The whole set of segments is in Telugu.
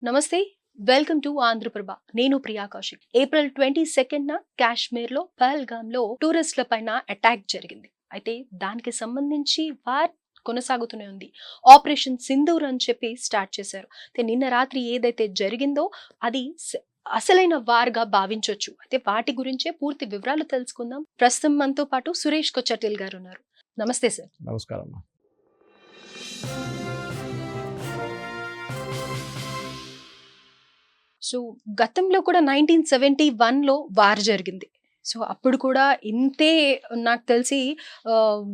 నమస్తే. Welcome to Andhraprabha. నేను ప్రియా కౌశిక్. ఏప్రిల్ 22న కాశ్మీర్‌లో పహల్గామ్‌లో టూరిస్టుల పైన అటాక్ జరిగింది. అయితే దానికి సంబంధించి వార్ కొనసాగుతూనే ఉంది. ఆపరేషన్ సింధూర్ అని చెప్పి స్టార్ట్ చేశారు. అయితే నిన్న రాత్రి ఏదైతే జరిగిందో అది అసలైన వార్‌గా భావించొచ్చు. అయితే వాటి గురించే పూర్తి వివరాలు తెలుసుకుందాం. ప్రస్తుతం మనతో పాటు సురేష్ కొచ్చటిల్ గారు ఉన్నారు. నమస్తే సార్. నమస్కారం. సో, గతంలో కూడా 1971లో వార్ జరిగింది. సో, అప్పుడు కూడా ఇంతే నాకు తెలిసి ఆహ్,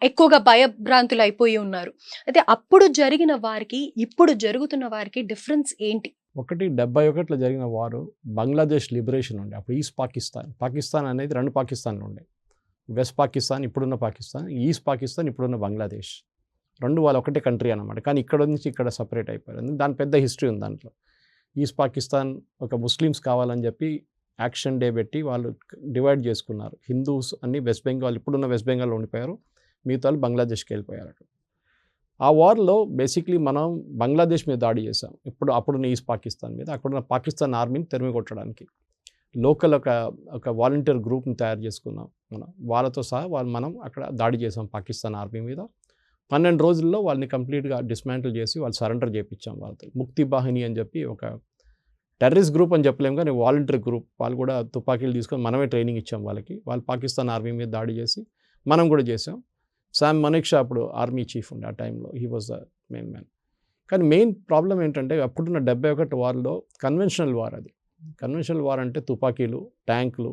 ఎక్కువగా భయభ్రాంతులయిపోయి ఉన్నారు. అయితే అప్పుడు జరిగిన వారికి, ఇప్పుడు జరుగుతున్న వారికి డిఫరెన్స్ ఏంటి? ఒకటి 71లో జరిగిన వారు బంగ్లాదేశ్ లిబరేషన్ ఉండే. అప్పుడు ఈస్ట్ పాకిస్తాన్. పాకిస్తాన్ అనేది 2 పాకిస్తాన్‌లు ఉండే. వెస్ట్ పాకిస్తాన్ ఇప్పుడున్న పాకిస్తాన్, ఈస్ట్ పాకిస్తాన్ ఇప్పుడున్న బంగ్లాదేశ్. 2 వాళ్ళు ఒకటే కంట్రీ అన్నమాట. కానీ ఇక్కడ నుంచి ఇక్కడ సెపరేట్ అయిపోయారు. దాని పెద్ద హిస్టరీ ఉంది దాంట్లో. ఈస్ట్ పాకిస్తాన్ ఒక ముస్లిమ్స్ కావాలని చెప్పి యాక్షన్ డే పెట్టి వాళ్ళు డివైడ్ చేసుకున్నారు. హిందూస్ అన్ని వెస్ట్ బెంగాల్ ఇప్పుడున్న వెస్ట్ బెంగాల్లో ఉండిపోయారు. మిగతా వాళ్ళు బంగ్లాదేశ్కి వెళ్ళిపోయారు. ఆ వార్లో బేసిక్లీ మనం బంగ్లాదేశ్ మీద దాడి చేసాం. అప్పుడున్న ఈస్ట్ పాకిస్తాన్ మీద. అక్కడున్న పాకిస్తాన్ ఆర్మీని తరిమి కొట్టడానికి లోకల్ ఒక వాలంటీర్ గ్రూప్ని తయారు చేసుకున్నాం మనం. వాళ్ళతో సహా మనం అక్కడ దాడి చేసాం పాకిస్తాన్ ఆర్మీ మీద. 12 రోజుల్లో వాళ్ళని కంప్లీట్గా డిస్మాంటిల్ చేసి వాళ్ళు సరెండర్ చేయించాం వాళ్ళతో. ముక్తి బాహిని అని చెప్పి ఒక టెర్రరిస్ట్ గ్రూప్ అని చెప్పలేము కానీ వాలంటీర్ గ్రూప్. వాళ్ళు కూడా తుపాకీలు తీసుకొని మనమే ట్రైనింగ్ ఇచ్చాం వాళ్ళకి. వాళ్ళు పాకిస్తాన్ ఆర్మీ మీద దాడి చేసి మనం కూడా చేసాం. శామ్ మనెక్షా అప్పుడు ఆర్మీ చీఫ్ ఉండే ఆ టైంలో. He was the main man. కానీ మెయిన్ ప్రాబ్లం ఏంటంటే అప్పుడున్న 71 వార్లో కన్వెన్షనల్ వార్ అది. కన్వెన్షనల్ వార్ అంటే తుపాకీలు, ట్యాంకులు,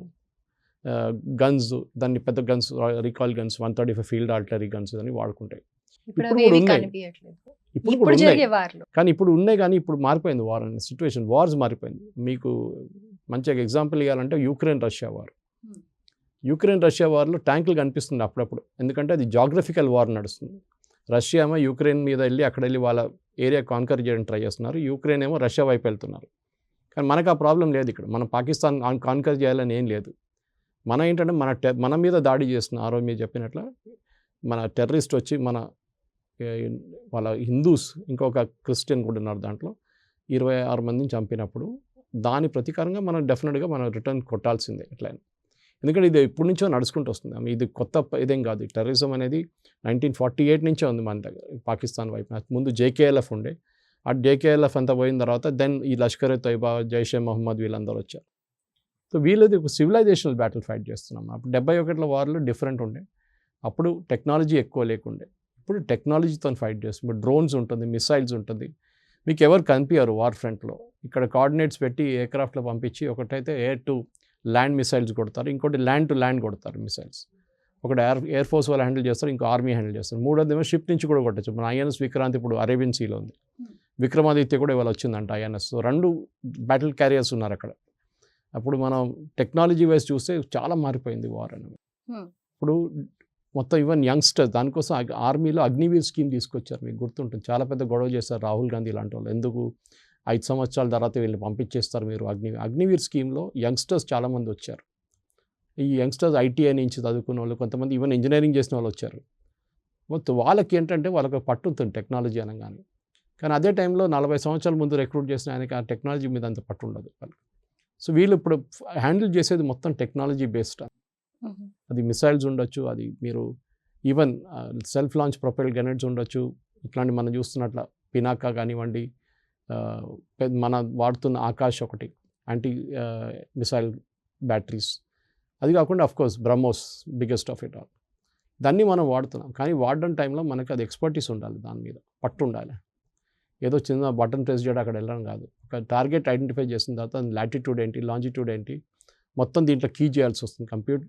గన్స్, దాన్ని పెద్ద guns, recall guns, 135 field artillery guns అని వాడుకుంటాయి. ఇప్పుడు ఇప్పుడు అవేవి ఉన్నాయి. కనిపియట్లేదు. ఇప్పుడు ఇప్పుడు ఉన్నాయి. జరిగే వార్‌లో. కానీ ఇప్పుడు ఉన్నాయి కానీ ఇప్పుడు మారిపోయింది వార్ అనే సిట్యుయేషన్. వార్స్ మారిపోయింది. మీకు మంచిగా ఎగ్జాంపుల్ ఇవ్వాలంటే Ukraine Russia war. Ukraine Russia వార్లో ట్యాంకులు కనిపిస్తుంది అప్పుడప్పుడు. ఎందుకంటే అది జాగ్రఫికల్ వార్ నడుస్తుంది. రష్యా ఏమో యుక్రెయిన్ మీద వెళ్ళి అక్కడ వెళ్ళి వాళ్ళ ఏరియా కాన్కర్ చేయడానికి ట్రై చేస్తున్నారు. యుక్రెయిన్ ఏమో రష్యా వైపు వెళ్తున్నారు. కానీ మనకు ఆ ప్రాబ్లం లేదు ఇక్కడ. మనం పాకిస్తాన్ కాన్కర్ చేయాలని ఏం లేదు. మనం ఏంటంటే మన మీద దాడి చేస్తున్న ఆ రోజు మీరు చెప్పినట్లు మన టెర్రరిస్ట్ వచ్చి వాళ్ళ హిందూస్ ఇంకొక క్రిస్టియన్ కూడా ఉన్నారు దాంట్లో 26 మందిని చంపినప్పుడు దాని ప్రతీకారంగా మనం డెఫినెట్గా మనం రిటర్న్ కొట్టాల్సిందే ఎట్లయినా. ఎందుకంటే ఇది ఎప్పటి నుంచో నడుచుకుంటూ వస్తుంది. ఇది కొత్త ఇదేం కాదు. టెర్రరిజం అనేది 1948 నుంచే ఉంది మన దగ్గర పాకిస్తాన్ వైపు. ముందు జేకేఎల్ఎఫ్ ఉండే. ఆ జేకేఎల్ఎఫ్ అంతా పోయిన తర్వాత దెన్ ఈ లష్కర్ ఎ తోయిబా, జైషే మొహమ్మద్ వీళ్ళందరూ వచ్చారు. సో వీళ్ళది ఒక సివిలైజేషనల్ బ్యాటిల్ ఫైట్ చేస్తున్నాం. అప్పుడు 71 వార్లో డిఫరెంట్ ఉండే. అప్పుడు టెక్నాలజీ ఎక్కువ లేకుండే. ఇప్పుడు టెక్నాలజీతో ఫైట్ చేస్తుంది. ఇప్పుడు డ్రోన్స్ ఉంటుంది, మిసైల్స్ ఉంటుంది. మీకు ఎవరు కనిపించారు వార్ ఫ్రంట్లో. ఇక్కడ కోఆర్డినేట్స్ పెట్టి ఎయిర్క్రాఫ్ట్లో పంపించి ఒకటైతే ఎయిర్ టు ల్యాండ్ మిసైల్స్ కొడతారు, ఇంకోటి ల్యాండ్ టు ల్యాండ్ కొడతారు మిసైల్స్. ఒకటి ఎయిర్ ఫోర్స్ వాళ్ళు హ్యాండిల్ చేస్తారు, ఇంకో ఆర్మీ హ్యాండిల్ చేస్తారు. మూడోది ఏమో షిప్ నుంచి కూడా కొట్టచ్చు. మన ఐఎన్ఎస్ విక్రాంత్ ఇప్పుడు అరేబియన్ సీలో ఉంది. విక్రమాదిత్య కూడా ఇవాళ వచ్చిందంట ఐఎన్ఎస్. సో 2 బ్యాటిల్ క్యారియర్స్ ఉన్నారు అక్కడ. అప్పుడు మనం టెక్నాలజీ వైజ్ చూస్తే చాలా మారిపోయింది వార్ అనేది. ఇప్పుడు మొత్తం ఈవెన్ యంగ్స్టర్స్ దానికోసం ఆర్మీలో అగ్నివీర్ స్కీమ్ తీసుకొచ్చారు. మీకు గుర్తుంటుంది. చాలా పెద్ద గొడవ చేస్తారు రాహుల్ గాంధీ లాంటి వాళ్ళు. ఎందుకు 5 సంవత్సరాల తర్వాత వీళ్ళు పంపించేస్తారు మీరు అగ్నివీర్ స్కీమ్లో యంగ్స్టర్స్ చాలామంది వచ్చారు. ఈ యంగ్స్టర్స్ ఐటీఐ నుంచి చదువుకున్న వాళ్ళు, కొంతమంది ఈవెన్ ఇంజనీరింగ్ చేసిన వాళ్ళు వచ్చారు. మొత్తం వాళ్ళకి ఏంటంటే వాళ్ళకి పట్టు ఉంటుంది టెక్నాలజీ అనగానే. కానీ అదే టైంలో 40 సంవత్సరాల ముందు రిక్రూట్ చేసిన ఆయనకి ఆ టెక్నాలజీ మీద అంత పట్టు ఉండదు వాళ్ళకి. సో వీళ్ళు ఇప్పుడు హ్యాండిల్ చేసేది మొత్తం టెక్నాలజీ బేస్డ్. అది మిసైల్స్ ఉండొచ్చు, అది మీరు even self launch propyl grenades ఉండొచ్చు. ఇట్లాంటి మనం చూస్తున్నట్ల పినాకా కానివ్వండి, మన వాడుతున్న ఆకాష్ ఒకటి యాంటీ మిసైల్ బ్యాటరీస్. అది కాకుండా of course BrahMos biggest of it all. దాన్ని మనం వాడుతున్నాం. కానీ వాడడం టైంలో మనకి అది ఎక్స్పర్టీస్ ఉండాలి, దాని మీద పట్టు ఉండాలి. ఏదో చిన్న బటన్ ప్రెస్ చేయడం అక్కడ వెళ్ళడం కాదు. ఒక టార్గెట్ ఐడెంటిఫై చేసిన తర్వాత లాటిట్యూడ్ ఏంటి, లాంజిట్యూడ్ ఏంటి, మొత్తం దీంట్లో కీ చేయాల్సి వస్తుంది. కంప్లీట్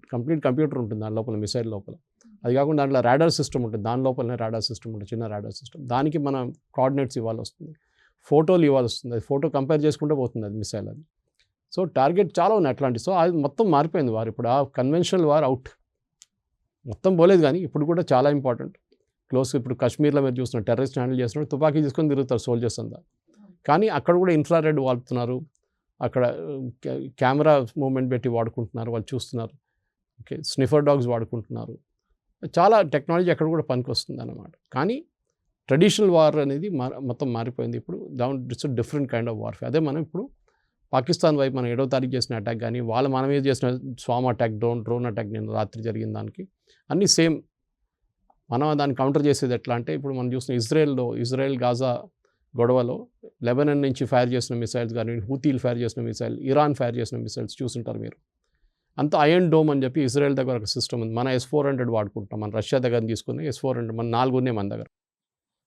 కంప్యూటర్ ఉంటుంది దాని లోపల, మిసైల్ లోపల. అది కాకుండా దాంట్లో రాడార్ సిస్టమ్ ఉంటుంది. దాని లోపలనే రాడార్ సిస్టమ్ ఉంటుంది, చిన్న రాడార్ సిస్టమ్. దానికి మనం కోఆర్డినేట్స్ ఇవ్వాలి వస్తుంది, ఫోటోలు ఇవ్వాలి వస్తుంది. అది ఫోటో కంపేర్ చేసుకుంటే పోతుంది అది మిసైల్ అది. సో టార్గెట్ చాలా ఉన్నాయి అట్లాంటి. సో అది మొత్తం మారిపోయింది వారు. ఇప్పుడు ఆ కన్వెన్షనల్ వార్ అవుట్ మొత్తం పోలేదు. కానీ ఇప్పుడు కూడా చాలా ఇంపార్టెంట్. ఇప్పుడు కాశ్మీర్లో మీరు చూస్తున్నారు టెర్రరిస్ట్ హ్యాండిల్ చేస్తున్నారు, తుపాకీ తీసుకొని తిరుగుతారు సోల్జర్స్ అంతా. కానీ అక్కడ కూడా ఇన్ఫ్రారెడ్ వాడుతున్నారు, అక్కడ కెమెరా మూమెంట్ పెట్టి వాడుకుంటున్నారు, వాళ్ళు చూస్తున్నారు. ఓకే, స్నిఫర్ డాగ్స్ వాడుకుంటున్నారు. చాలా టెక్నాలజీ అక్కడ కూడా పనికి వస్తుంది అన్నమాట. కానీ ట్రెడిషనల్ వార్ అనేది మొత్తం మారిపోయింది. ఇప్పుడు it's different kind of warfare. అదే మనం ఇప్పుడు పాకిస్తాన్ వైపు మనం 7వ తారీఖు చేసిన అటాక్ కానీ, వాళ్ళు మన మీద చేసిన స్వామ్ అటాక్, డ్రోన్ అటాక్ నిన్న రాత్రి జరిగిన దానికి అన్నీ సేమ్. మనం దాన్ని కౌంటర్ చేసేది ఎట్లా అంటే, ఇప్పుడు మనం చూసిన ఇజ్రాయెల్ గాజా గొడవలో లెబనాన్ నుంచి ఫైర్ చేసిన మిసైల్స్ కానీ, హూతీలు ఫైర్ చేసిన మిసైల్, ఇరాన్ ఫైర్ చేసిన మిసైల్స్ చూసుంటారు మీరు. అంత ఐరన్ డోమ్ అని చెప్పి ఇజ్రాయెల్ దగ్గర ఒక సిస్టమ్ ఉంది. మన S-400 వాడుకుంటాం, మన రష్యా దగ్గర తీసుకుని S-400 మన 4 ఉన్నాయి మన దగ్గర.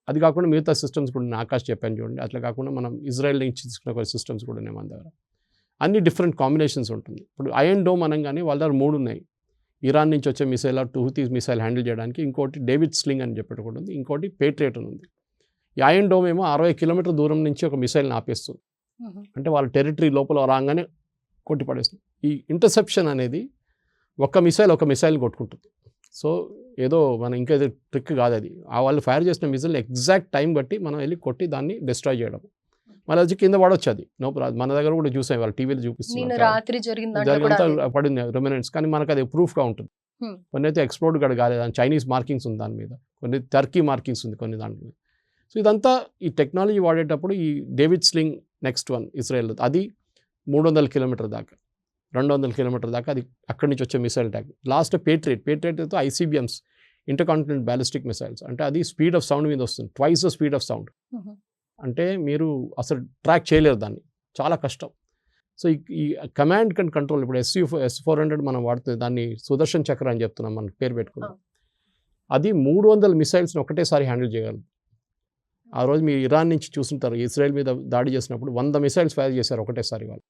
అది కాకుండా మిగతా సిస్టమ్స్ కూడా నేను ఆకాష్ చెప్పాను చూడండి, అట్లా కాకుండా మనం ఇజ్రాయెల్ నుంచి తీసుకున్న కొన్ని సిస్టమ్స్ కూడా ఉన్నాయి మన దగ్గర. అన్ని డిఫరెంట్ కాంబినేషన్స్ ఉంటుంది. ఇప్పుడు ఐరన్ డోమ్ అనగానే వాళ్ళ దగ్గర 3 ఉన్నాయి. ఇరాన్ నుంచి వచ్చే మిసైల్, హూతీస్ మిసైల్ హ్యాండిల్ చేయడానికి, ఇంకోటి డేవిడ్ స్లింగ్ అని చెప్పేది కూడా ఉంది, ఇంకోటి పేట్రియట్ అని ఉంది. ఈ ఐరన్ డోమ్ ఏమో 60 కిలోమీటర్ దూరం నుంచి ఒక మిసైల్ని ఆపేస్తుంది. అంటే వాళ్ళ టెరిటరీ లోపల రాగానే కొట్టి పడేస్తుంది. ఈ ఇంటర్సెప్షన్ అనేది ఒక మిసైల్ కొట్టుకుంటుంది. సో ఏదో మన ఇంకేదో ట్రిక్ కాదు అది. వాళ్ళు ఫైర్ చేసిన మిసైల్ ఎగ్జాక్ట్ టైం బట్టి మనం వెళ్ళి కొట్టి దాన్ని డిస్ట్రాయ్ చేయడం. మళ్ళీ వచ్చి కింద పడవచ్చు. అది నో ప్రాబ్లం. మన దగ్గర కూడా చూసాం, వాళ్ళ టీవీలో చూపిస్తున్నారు, రాత్రి జరిగినంత పడింది రెమినెంట్స్. కానీ మనకు అది ప్రూఫ్గా ఉంటుంది. కొన్ని అయితే ఎక్స్ప్లోడ్ కూడా కాలేదు, దాని చైనీస్ మార్కింగ్స్ ఉంది దాని మీద, కొన్ని టర్కీ మార్కింగ్స్ ఉంది కొన్ని దాంట్లో. సో ఇదంతా ఈ టెక్నాలజీ వాడేటప్పుడు ఈ David sling next one Israel, అది 300 కిలోమీటర్ దాకా, 200 కిలోమీటర్ దాకా అది అక్కడి నుంచి వచ్చే మిసైల్ అటాక్. లాస్ట్ పేట్రియట్తో ICBMs, ఇంటర్కాంటినెంటల్ బ్యాలిస్టిక్ మిసైల్స్. అంటే అది స్పీడ్ ఆఫ్ సౌండ్ మీద వస్తుంది, twice the speed of sound. అంటే మీరు అసలు ట్రాక్ చేయలేరు దాన్ని, చాలా కష్టం. సో ఈ కమాండ్ అండ్ కంట్రోల్, ఇప్పుడు S-400 మనం వాడుతుంది, దాన్ని సుదర్శన్ చక్ర అని చెప్తున్నాం, మనం పేరు పెట్టుకున్నాం. అది 300 మిసైల్స్ని ఒకటేసారి హ్యాండిల్ చేయగలదు. ఆ రోజు మీరు ఇరాన్ నుంచి చూస్తుంటారు, ఇజ్రాయెల్ మీద దాడి చేసినప్పుడు 100 మిసైల్స్ ఫైర్ చేశారు ఒకటేసారి వాళ్ళు.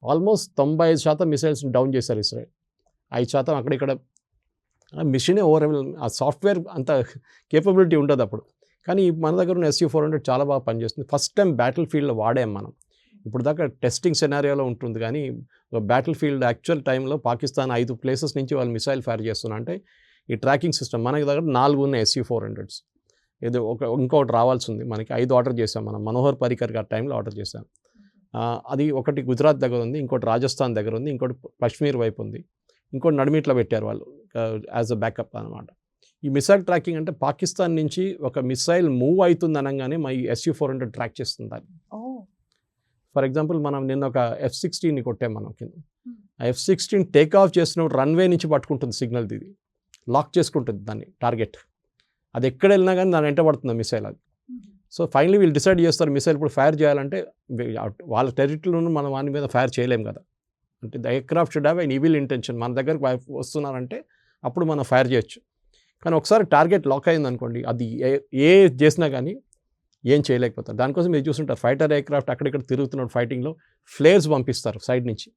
ఆల్మోస్ట్ 95% మిసైల్స్ని డౌన్ చేశారు ఇజ్రాయెల్. 5% అక్కడిక్కడ మిషనే ఆ సాఫ్ట్వేర్ అంత కేపబిలిటీ ఉంటుంది అప్పుడు. కానీ మన దగ్గర ఉన్న SU-400 చాలా బాగా పనిచేస్తుంది. ఫస్ట్ టైం బ్యాటిల్ ఫీల్డ్లో వాడాం మనం. ఇప్పుడు దాకా టెస్టింగ్ సెనారియోలో ఉంటుంది, కానీ బ్యాటిల్ ఫీల్డ్ యాక్చువల్ టైంలో పాకిస్తాన్ 5 ప్లేసెస్ నుంచి వాళ్ళు మిసైల్ ఫైర్ చేస్తున్నా అంటే ఈ ట్రాకింగ్ సిస్టమ్ మన దగ్గర 4 ఉన్నాయి SU-400s. ఏదో ఇంకొకటి రావాల్సి ఉంది మనకి. 5 ఆర్డర్ చేసాం మనం, మనోహర్ పరికర్ గారి టైంలో ఆర్డర్ చేసాం. అది ఒకటి గుజరాత్ దగ్గర ఉంది, ఇంకోటి రాజస్థాన్ దగ్గర ఉంది, ఇంకోటి కశ్మీర్ వైపు ఉంది, ఇంకోటి నడిమిట్లో పెట్టారు వాళ్ళు యాజ్ అ బ్యాకప్ అనమాట. ఈ మిసైల్ ట్రాకింగ్ అంటే పాకిస్తాన్ నుంచి ఒక మిసైల్ మూవ్ అవుతుంది అనగానే మా ఈ SU-400 ట్రాక్ చేస్తుంది దాన్ని. ఫర్ ఎగ్జాంపుల్ మనం నిన్న ఒక F-16ని కొట్టాం మనం కింద. ఆ F-16 టేక్ ఆఫ్ చేసినప్పుడు రన్వే నుంచి పట్టుకుంటుంది సిగ్నల్, ఇది లాక్ చేసుకుంటుంది దాన్ని టార్గెట్. అది ఎక్కడ వెళ్ళినా కానీ దాని వెంట పడుతుంది మిసైల్ అది. సో ఫైనలీ వీళ్ళు డిసైడ్ చేస్తారు మిసైల్ ఇప్పుడు ఫైర్ చేయాలంటే వాళ్ళ టెరిటరీలోనూ మనం వాని మీద ఫైర్ చేయలేం కదా. అంటే the aircraft should have an evil intention, మన దగ్గరకు వస్తున్నారంటే అప్పుడు మనం ఫైర్ చేయొచ్చు. కానీ ఒకసారి టార్గెట్ లాక్ అయింది అనుకోండి, అది ఏ చేసినా కానీ ఏం చేయలేకపోతారు. దానికోసం మీరు చూస్తుంటారు ఫైటర్ ఎయిర్క్రాఫ్ట్ అక్కడిక్కడ తిరుగుతున్నప్పుడు ఫైటింగ్లో ఫ్లేర్స్ పంపిస్తారు సైడ్ నుంచి.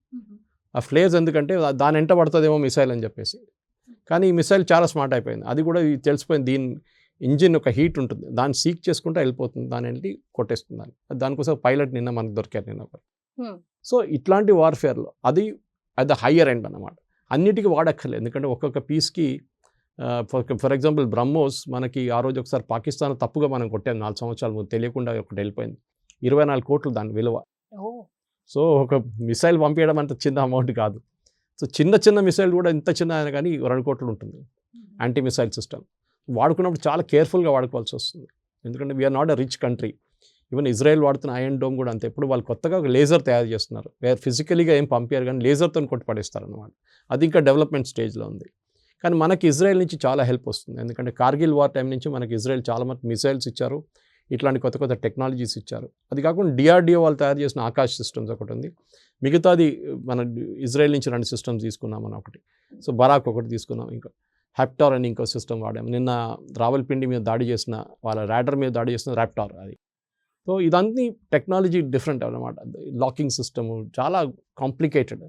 ఆ ఫ్లేర్స్ ఎందుకంటే దాని వెంట పడుతుందేమో మిసైల్ అని చెప్పేసి. కానీ ఈ మిసైల్ చాలా స్మార్ట్ అయిపోయింది, అది కూడా తెలిసిపోయింది. దీని ఇంజిన్ ఒక హీట్ ఉంటుంది, దాన్ని సీక్ చేసుకుంటే వెళ్ళిపోతుంది, దాని వెళ్ళి కొట్టేస్తుంది దాన్ని. దానికోసం పైలట్ నిన్న మనకు దొరికారు నిన్న ఒకరు. సో ఇట్లాంటి వార్ఫేర్లో అది అట్ ద హయ్యర్ ఎండ్ అన్నమాట. అన్నిటికీ వాడక్కర్లేదు, ఎందుకంటే ఒక్కొక్క పీస్కి ఫర్ ఎగ్జాంపుల్ బ్రహ్మోస్ మనకి ఆ రోజు ఒకసారి పాకిస్తాన్ తప్పుగా మనం కొట్టాము 4 సంవత్సరాల ముందు, తెలియకుండా ఒకటి వెళ్ళిపోయింది. 24 కోట్లు దాని విలువ. సో ఒక మిసైల్ పంపించడం అంత చిన్న అమౌంట్ కాదు. సో చిన్న మిసైల్ కూడా ఇంత చిన్న అయినా కానీ 2 కోట్లు ఉంటుంది యాంటీ మిసైల్ సిస్టమ్. వాడుకున్నప్పుడు చాలా కేర్ఫుల్గా వాడుకోవాల్సి వస్తుంది, ఎందుకంటే we are not a rich country. Even Israel వాడుతున్న ఐరన్ డోమ్ కూడా అంతే. ఇప్పుడు వాళ్ళు కొత్తగా ఒక లేజర్ తయారు చేస్తున్నారు, వేరే ఫిజికలీగా ఏం పంపారు కానీ లేజర్తో కొట్టి పడేస్తారు అన్నమాట. అది ఇంకా డెవలప్మెంట్ స్టేజ్లో ఉంది. కానీ మనకి ఇజ్రాయెల్ నుంచి చాలా హెల్ప్ వస్తుంది, ఎందుకంటే కార్గిల్ వార్ టైం నుంచి మనకి ఇజ్రాయెల్ చాలా మంది మిసైల్స్ ఇచ్చారు, ఇట్లాంటి కొత్త టెక్నాలజీస్ ఇచ్చారు. అది కాకుండా DRDO వాళ్ళు తయారు చేసిన ఆకాష్ సిస్టమ్స్ ఒకటి ఉంది, మిగతాది మన ఇజ్రాయెల్ నుంచి 2 సిస్టమ్స్ తీసుకున్నాం మనం. ఒకటి సో బరాక్ ఒకటి తీసుకున్నాం, ఇంకా హ్యాప్టార్ అని ఇంకో సిస్టమ్ వాడాము. నిన్న రావల్పిండి మీద దాడి చేసిన వాళ్ళ ర్యాడర్ మీద దాడి చేసిన ర్యాప్టార్ అది. సో ఇదన్నీ టెక్నాలజీ డిఫరెంట్ అన్నమాట. లాకింగ్ సిస్టము చాలా కాంప్లికేటెడ్.